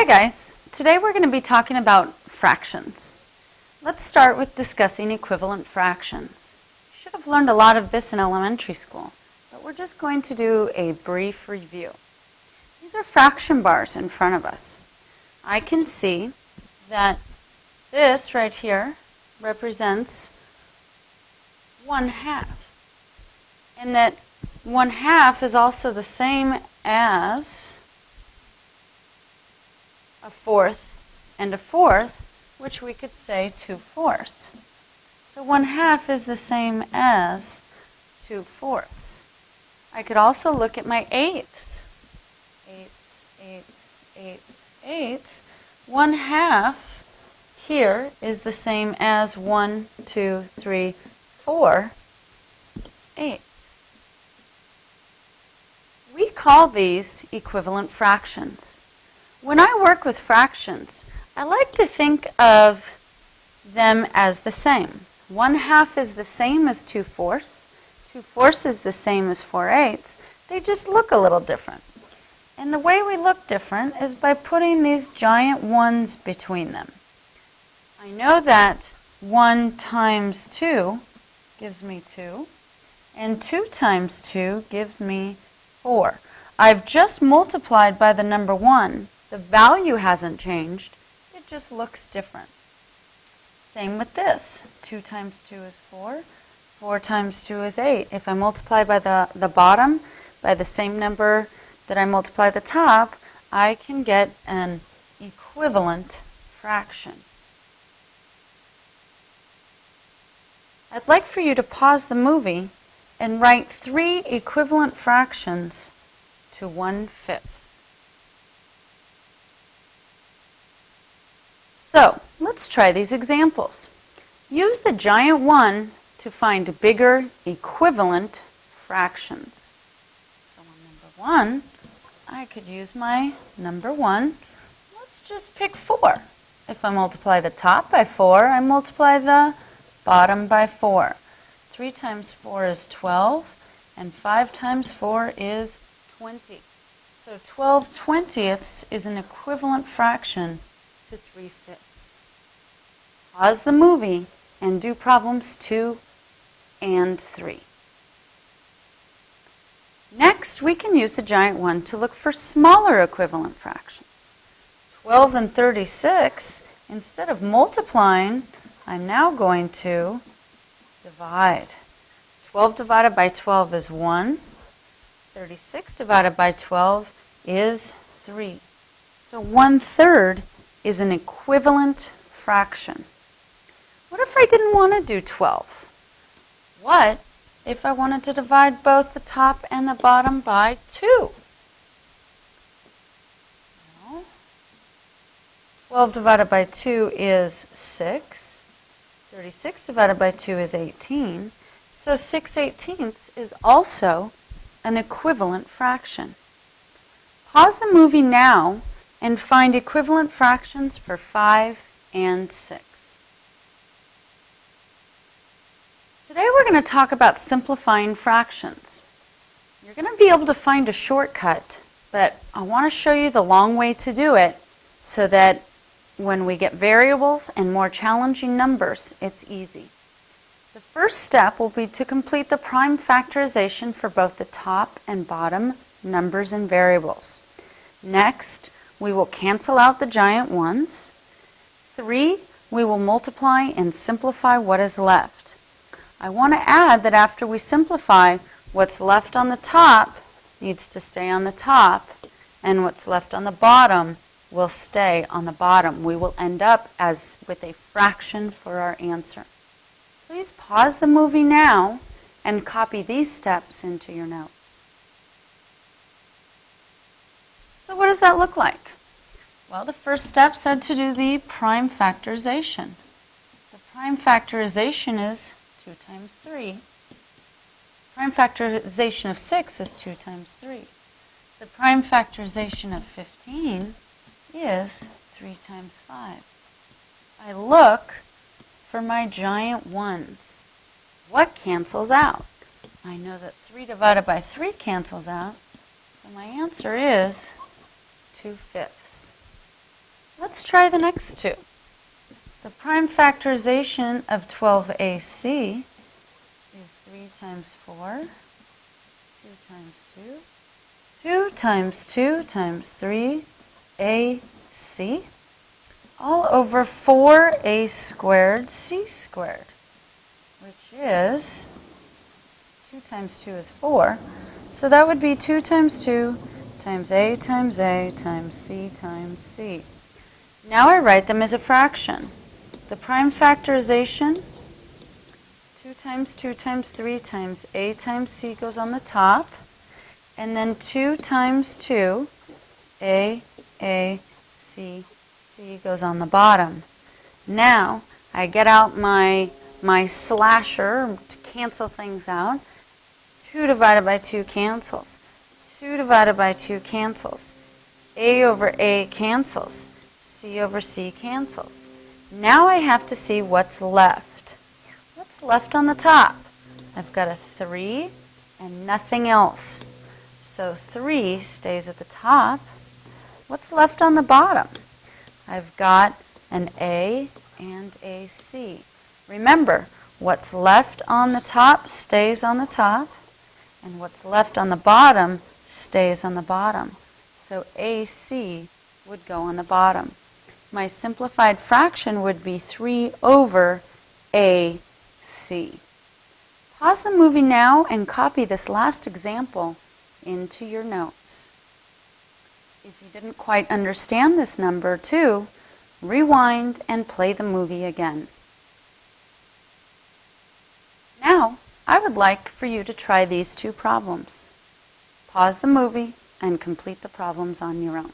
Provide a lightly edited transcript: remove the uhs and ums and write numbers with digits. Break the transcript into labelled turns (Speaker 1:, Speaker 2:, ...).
Speaker 1: Hi guys, today we're going to be talking about fractions. Let's start with discussing equivalent fractions. You should have learned a lot of this in elementary school, but we're just going to do a brief review. These are fraction bars in front of us. I can see that this right here represents 1/2, and that 1/2 is also the same as a fourth and a fourth, which we could say 2/4. So 1/2 is the same as 2/4. I could also look at my eighths. Eighths. 1/2 here is the same as 1, 2, 3, 4 eighths. We call these equivalent fractions. When I work with fractions, I like to think of them as the same. 1/2 is the same as 2/4. 2/4 is the same as 4/8. They just look a little different. And the way we look different is by putting these giant ones between them. I know that 1 times 2 gives me 2, and 2 times 2 gives me 4. I've just multiplied by the number 1. The value hasn't changed, it just looks different. Same with this. 2 times 2 is 4. 4 times 2 is 8. If I multiply by the bottom by the same number that I multiply the top, I can get an equivalent fraction. I'd like for you to pause the movie and write 3 equivalent fractions to 1/5. So, let's try these examples. Use the giant 1 to find bigger equivalent fractions. So on number 1, I could use my number 1. Let's just pick 4. If I multiply the top by 4, I multiply the bottom by 4. 3 times 4 is 12, and 5 times 4 is 20. So 12/20ths is an equivalent fraction to 3/5. Pause the movie and do problems 2 and 3. Next, we can use the giant 1 to look for smaller equivalent fractions. 12 and 36, instead of multiplying, I'm now going to divide. 12 divided by 12 is 1. 36 divided by 12 is 3. So 1/3 is an equivalent fraction. What if I didn't want to do 12? What if I wanted to divide both the top and the bottom by 2? Well, 12 divided by 2 is 6. 36 divided by 2 is 18. So 6/18ths is also an equivalent fraction. Pause the movie now and find equivalent fractions for 5 and 6. Today we're going to talk about simplifying fractions. You're going to be able to find a shortcut, but I want to show you the long way to do it so that when we get variables and more challenging numbers, it's easy. The first step will be to complete the prime factorization for both the top and bottom numbers and variables. Next, we will cancel out the giant ones. 3, we will multiply and simplify what is left. I want to add that after we simplify, what's left on the top needs to stay on the top, and what's left on the bottom will stay on the bottom. We will end up with a fraction for our answer. Please pause the movie now and copy these steps into your notes. So what does that look like? Well, the first steps had to do the prime factorization. The prime factorization is 2 times 3. Prime factorization of 6 is 2 times 3. The prime factorization of 15 is 3 times 5. I look for my giant ones. What cancels out? I know that 3 divided by 3 cancels out, so my answer is 2/5. Let's try the next two. The prime factorization of 12AC is 3 times 4, 2 times 2, 2 times 2 times 3AC, all over 4A squared C squared, which is 2 times 2 is 4. So that would be 2 times 2 times A times A times C times C. Now I write them as a fraction. The prime factorization, 2 times 2 times 3 times A times C goes on the top, and then 2 times 2, A, C, C goes on the bottom. Now I get out my slasher to cancel things out. 2 divided by 2 cancels. 2 divided by 2 cancels. A over A cancels. C over C cancels. Now I have to see what's left. What's left on the top? I've got a 3 and nothing else. So 3 stays at the top. What's left on the bottom? I've got an A and a C. Remember, what's left on the top stays on the top, and what's left on the bottom stays on the bottom. So AC would go on the bottom. My simplified fraction would be 3 over AC. Pause the movie now and copy this last example into your notes. If you didn't quite understand this number too, rewind and play the movie again. Now, I would like for you to try these two problems. Pause the movie and complete the problems on your own.